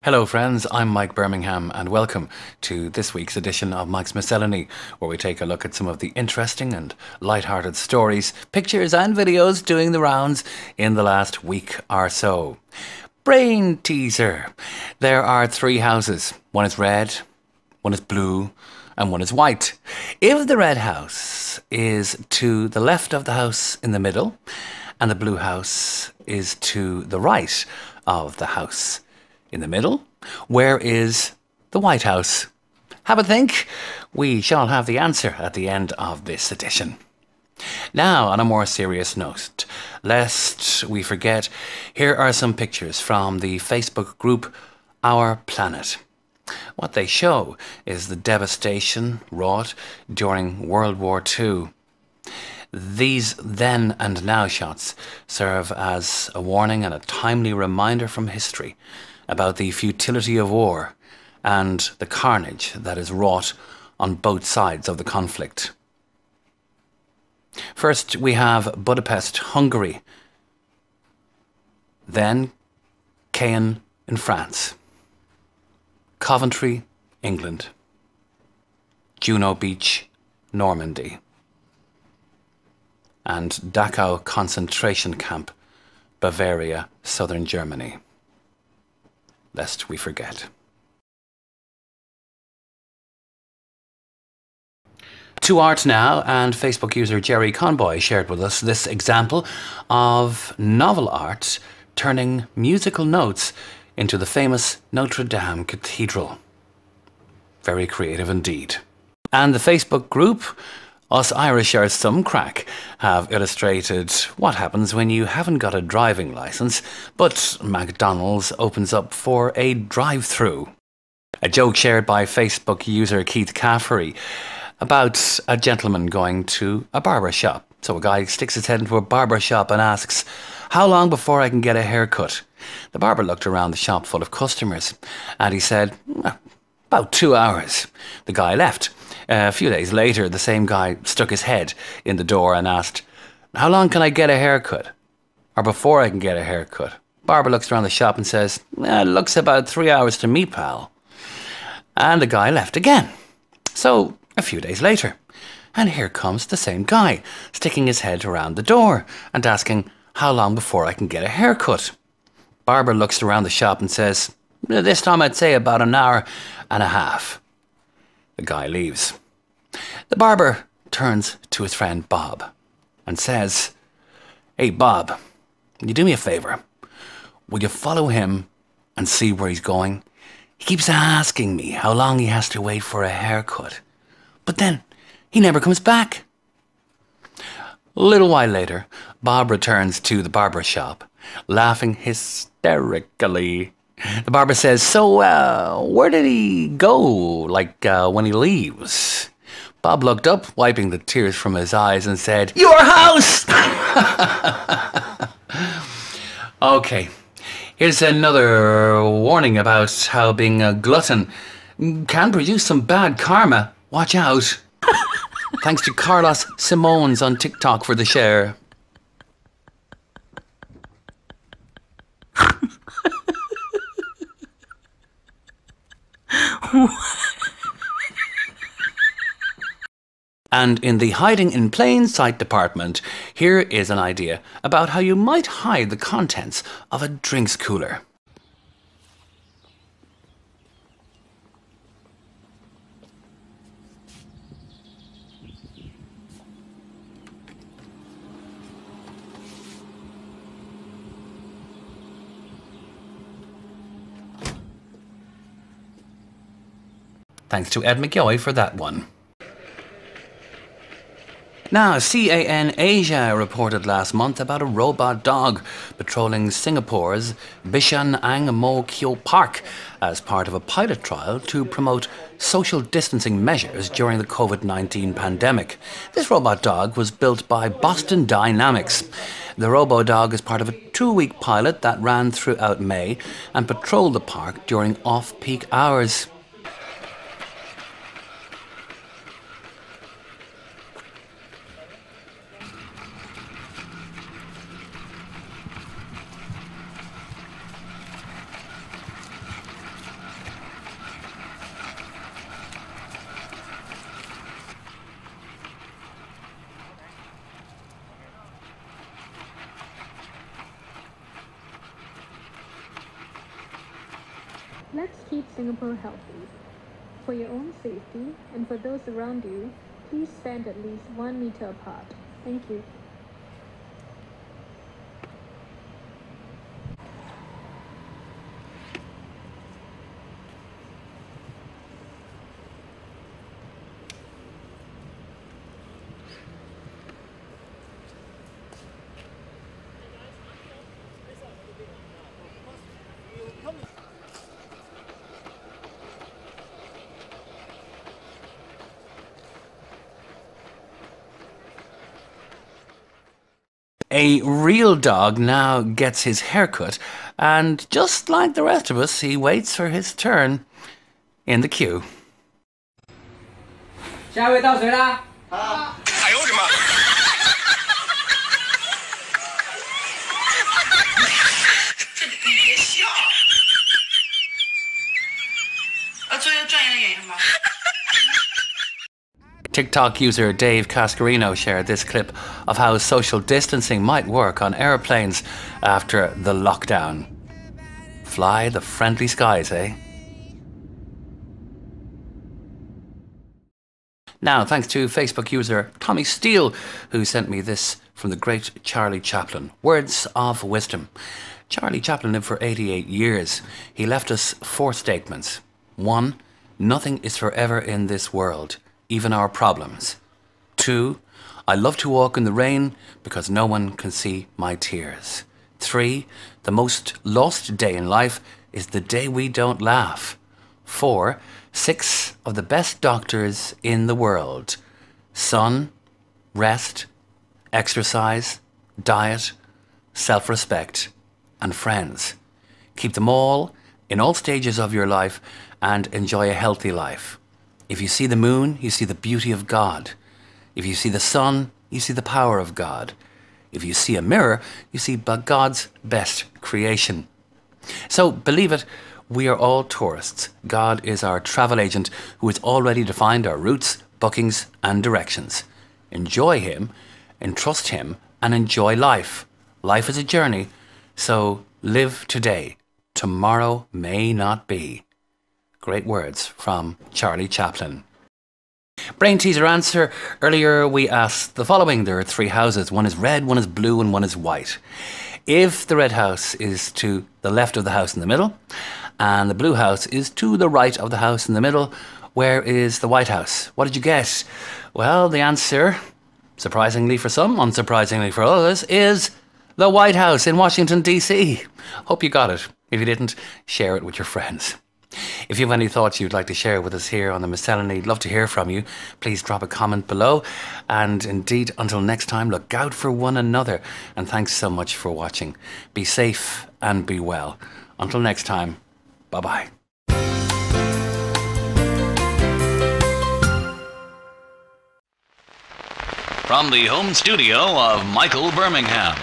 Hello friends, I'm Mike Bermingham and welcome to this week's edition of Mike's Miscellany, where we take a look at some of the interesting and light-hearted stories, pictures and videos doing the rounds in the last week or so. Brain teaser. There are three houses. One is red, one is blue and one is white. If the red house is to the left of the house in the middle and the blue house is to the right of the house in the middle, where is the White House? Have a think. We shall have the answer at the end of this edition. Now, on a more serious note, lest we forget, here are some pictures from the Facebook group Our Planet. What they show is the devastation wrought during World War II. These then and now shots serve as a warning and a timely reminder from history about the futility of war and the carnage that is wrought on both sides of the conflict. First, we have Budapest, Hungary, then Caen in France, Coventry, England, Juno Beach, Normandy, and Dachau concentration camp, Bavaria, southern Germany. Lest we forget. To art now, and Facebook user Jerry Conboy shared with us this example of novel art turning musical notes into the famous Notre Dame Cathedral. Very creative indeed. And the Facebook group Us Irish Are Some Crack have illustrated what happens when you haven't got a driving licence, but McDonald's opens up for a drive-through. A joke shared by Facebook user Keith Caffery about a gentleman going to a barbershop. So a guy sticks his head into a barbershop and asks, "How long before I can get a haircut?" The barber looked around the shop full of customers and he said, "About 2 hours." The guy left. A few days later, the same guy stuck his head in the door and asked, "How long can I get a haircut? Or before I can get a haircut?" Barber looks around the shop and says, "It looks about 3 hours to me, pal." And the guy left again. So, a few days later, and here comes the same guy, sticking his head around the door and asking, "How long before I can get a haircut?" Barber looks around the shop and says, "This time I'd say about an hour and a half." The guy leaves. The barber turns to his friend Bob and says, "Hey Bob, will you do me a favour? Will you follow him and see where he's going? He keeps asking me how long he has to wait for a haircut, but then he never comes back." A little while later, Bob returns to the barber shop, laughing hysterically. The barber says, "So, where did he go, when he leaves?" Bob looked up, wiping the tears from his eyes, and said, "Your house!" Okay, here's another warning about how being a glutton can produce some bad karma. Watch out. Thanks to Carlos Simones on TikTok for the share. And in the hiding in plain sight department, here is an idea about how you might hide the contents of a drinks cooler. Thanks to Ed McGoy for that one. Now, CAN Asia reported last month about a robot dog patrolling Singapore's Bishan Ang Mo Kio Park as part of a pilot trial to promote social distancing measures during the COVID-19 pandemic. This robot dog was built by Boston Dynamics. The robo-dog is part of a 2-week pilot that ran throughout May and patrolled the park during off-peak hours. Let's keep Singapore healthy. For your own safety and for those around you, please stand at least 1 meter apart. Thank you. A real dog now gets his haircut, and just like the rest of us, he waits for his turn in the queue. 下一位到谁啦？好。哎呦我的妈！你别笑。做一个专业的演员吧。 TikTok user Dave Cascarino shared this clip of how social distancing might work on aeroplanes after the lockdown. Fly the friendly skies, eh? Now, thanks to Facebook user Tommy Steele, who sent me this from the great Charlie Chaplin. Words of wisdom. Charlie Chaplin lived for 88 years. He left us 4 statements. 1. Nothing is forever in this world, even our problems. 2. I love to walk in the rain because no one can see my tears. 3. The most lost day in life is the day we don't laugh. 4. 6 of the best doctors in the world: sun, rest, exercise, diet, self-respect, and friends. Keep them all in all stages of your life and enjoy a healthy life. If you see the moon, you see the beauty of God. If you see the sun, you see the power of God. If you see a mirror, you see God's best creation. So believe it, we are all tourists. God is our travel agent who has already defined our routes, bookings, and directions. Enjoy him, entrust him, and enjoy life. Life is a journey, so live today. Tomorrow may not be. Great words from Charlie Chaplin. Brain teaser answer. Earlier we asked the following. There are 3 houses. One is red, one is blue, and one is white. If the red house is to the left of the house in the middle, and the blue house is to the right of the house in the middle, where is the white house? What did you get? Well, the answer, surprisingly for some, unsurprisingly for others, is the White House in Washington, D.C. Hope you got it. If you didn't, share it with your friends. If you have any thoughts you'd like to share with us here on the Miscellany, love to hear from you. Please drop a comment below. And indeed, until next time, look out for one another. And thanks so much for watching. Be safe and be well. Until next time, bye-bye. From the home studio of Michael Bermingham.